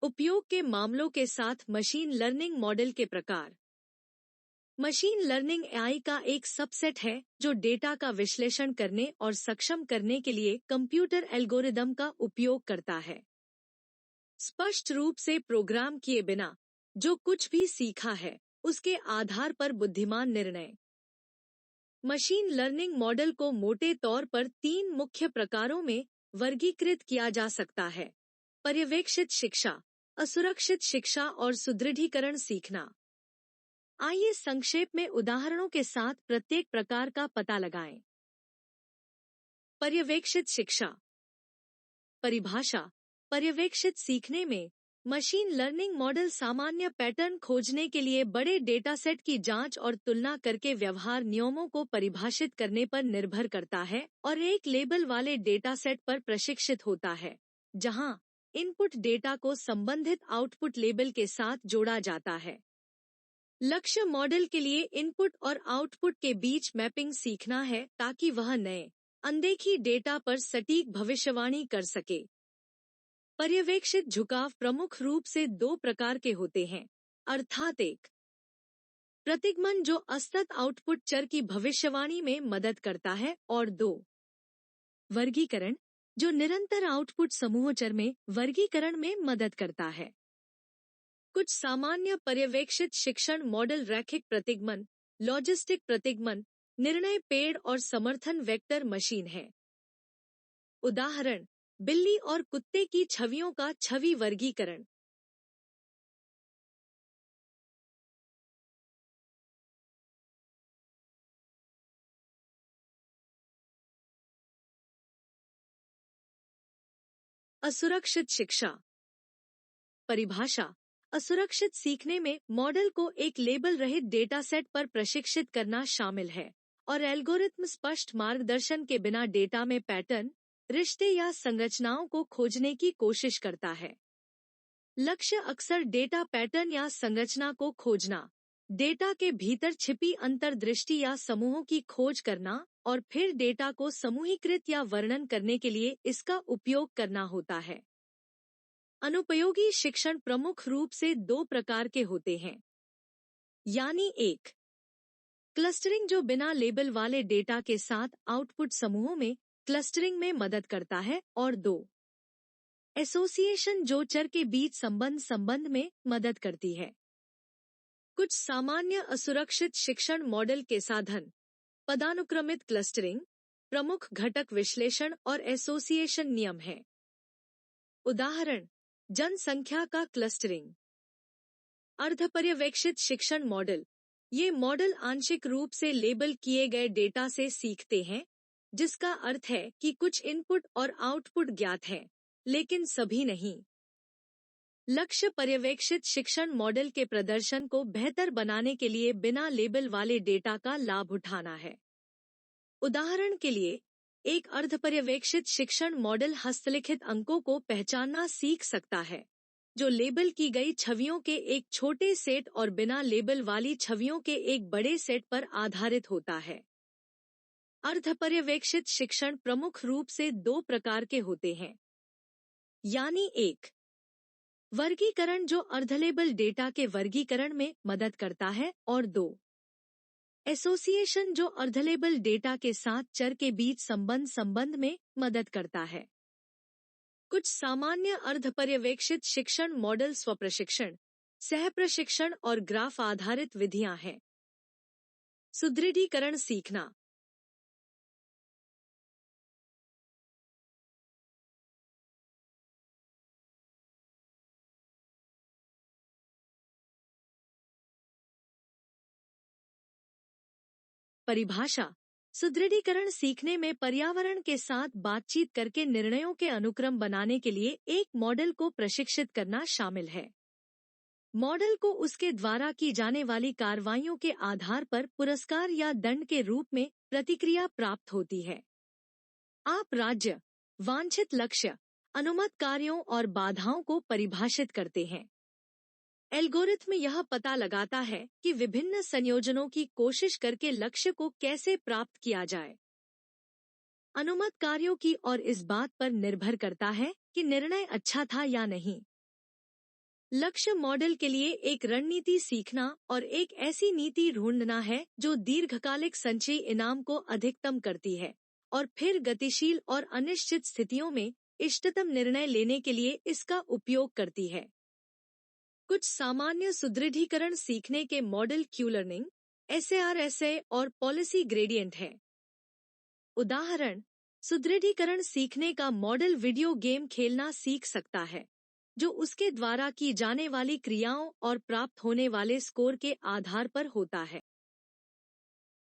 उपयोग के मामलों के साथ मशीन लर्निंग मॉडल के प्रकार। मशीन लर्निंग एआई का एक सबसेट है जो डेटा का विश्लेषण करने और सक्षम करने के लिए कंप्यूटर एल्गोरिदम का उपयोग करता है। स्पष्ट रूप से प्रोग्राम किए बिना जो कुछ भी सीखा है उसके आधार पर बुद्धिमान निर्णय। मशीन लर्निंग मॉडल को मोटे तौर पर 3 मुख्य प्रकारों में वर्गीकृत किया जा सकता है: पर्यवेक्षित शिक्षा, असुरक्षित शिक्षा और सुदृढ़ीकरण सीखना। आइए संक्षेप में उदाहरणों के साथ प्रत्येक प्रकार का पता लगाएं। पर्यवेक्षित शिक्षा। परिभाषा: पर्यवेक्षित सीखने में मशीन लर्निंग मॉडल सामान्य पैटर्न खोजने के लिए बड़े डेटा सेट की जांच और तुलना करके व्यवहार नियमों को परिभाषित करने पर निर्भर करता है और एक लेबल वाले डेटा सेट पर प्रशिक्षित होता है, जहां इनपुट डेटा को संबंधित आउटपुट लेबल के साथ जोड़ा जाता है। लक्ष्य मॉडल के लिए इनपुट और आउटपुट के बीच मैपिंग सीखना है ताकि वह नए, अनदेखी डेटा पर सटीक भविष्यवाणी कर सके। पर्यवेक्षित झुकाव प्रमुख रूप से 2 प्रकार के होते हैं, अर्थात एक प्रतिगमन जो असतत आउटपुट चर की भविष्यवाणी में मदद करता है और 2 वर्गीकरण जो निरंतर आउटपुट समूह चर में वर्गीकरण में मदद करता है। कुछ सामान्य पर्यवेक्षित शिक्षण मॉडल रैखिक प्रतिगमन, लॉजिस्टिक प्रतिगमन, निर्णय पेड़ और समर्थन वेक्टर मशीन है। उदाहरण: बिल्ली और कुत्ते की छवियों का छवि वर्गीकरण। असुरक्षित शिक्षा। परिभाषा: असुरक्षित सीखने में मॉडल को एक लेबल रहित डेटा सेट पर प्रशिक्षित करना शामिल है और एल्गोरिथ्म स्पष्ट मार्गदर्शन के बिना डेटा में पैटर्न, रिश्ते या संरचनाओं को खोजने की कोशिश करता है। लक्ष्य अक्सर डेटा पैटर्न या संरचना को खोजना, डेटा के भीतर छिपी अंतर्दृष्टि या समूहों की खोज करना और फिर डेटा को समूहीकृत या वर्णन करने के लिए इसका उपयोग करना होता है। अनुपयोगी शिक्षण प्रमुख रूप से 2 प्रकार के होते हैं, यानी 1 क्लस्टरिंग जो बिना लेबल वाले डेटा के साथ आउटपुट समूहों में क्लस्टरिंग में मदद करता है और 2 एसोसिएशन जो चर के बीच संबंध में मदद करती है। कुछ सामान्य असुरक्षित शिक्षण मॉडल के साधन: पदानुक्रमित क्लस्टरिंग, प्रमुख घटक विश्लेषण और एसोसिएशन नियम है। उदाहरण: जनसंख्या का क्लस्टरिंग। अर्धपर्यवेक्षित शिक्षण मॉडल। ये मॉडल आंशिक रूप से लेबल किए गए डेटा से सीखते हैं, जिसका अर्थ है कि कुछ इनपुट और आउटपुट ज्ञात हैं, लेकिन सभी नहीं। लक्ष्य पर्यवेक्षित शिक्षण मॉडल के प्रदर्शन को बेहतर बनाने के लिए बिना लेबल वाले डेटा का लाभ उठाना है। उदाहरण के लिए, एक अर्धपर्यवेक्षित शिक्षण मॉडल हस्तलिखित अंकों को पहचानना सीख सकता है, जो लेबल की गई छवियों के एक छोटे सेट और बिना लेबल वाली छवियों के एक बड़े सेट पर आधारित होता है। अर्धपर्यवेक्षित शिक्षण प्रमुख रूप से 2 प्रकार के होते हैं, यानी 1 वर्गीकरण जो अर्धलेबल डेटा के वर्गीकरण में मदद करता है और 2 एसोसिएशन जो अर्धलेबल डेटा के साथ चर के बीच संबंध में मदद करता है। कुछ सामान्य अर्धपर्यवेक्षित शिक्षण मॉडल स्वप्रशिक्षण, सहप्रशिक्षण और ग्राफ आधारित विधियां हैं। सुदृढ़ीकरण सीखना। परिभाषा: सुदृढ़ीकरण सीखने में पर्यावरण के साथ बातचीत करके निर्णयों के अनुक्रम बनाने के लिए एक मॉडल को प्रशिक्षित करना शामिल है। मॉडल को उसके द्वारा की जाने वाली कार्रवाइयों के आधार पर पुरस्कार या दंड के रूप में प्रतिक्रिया प्राप्त होती है। आप राज्य, वांछित लक्ष्य, अनुमत कार्यों और बाधाओं को परिभाषित करते हैं। एल्गोरिथ्म यह पता लगाता है कि विभिन्न संयोजनों की कोशिश करके लक्ष्य को कैसे प्राप्त किया जाए। अनुमत कार्यों की और इस बात पर निर्भर करता है कि निर्णय अच्छा था या नहीं। लक्ष्य मॉडल के लिए एक रणनीति सीखना और एक ऐसी नीति ढूंढना है जो दीर्घकालिक संचयी इनाम को अधिकतम करती है और फिर गतिशील और अनिश्चित स्थितियों में इष्टतम निर्णय लेने के लिए इसका उपयोग करती है। कुछ सामान्य सुदृढ़ीकरण सीखने के मॉडल क्यू लर्निंग, SARSA और पॉलिसी ग्रेडियंट है। उदाहरण, सुदृढ़ीकरण सीखने का मॉडल वीडियो गेम खेलना सीख सकता है, जो उसके द्वारा की जाने वाली क्रियाओं और प्राप्त होने वाले स्कोर के आधार पर होता है।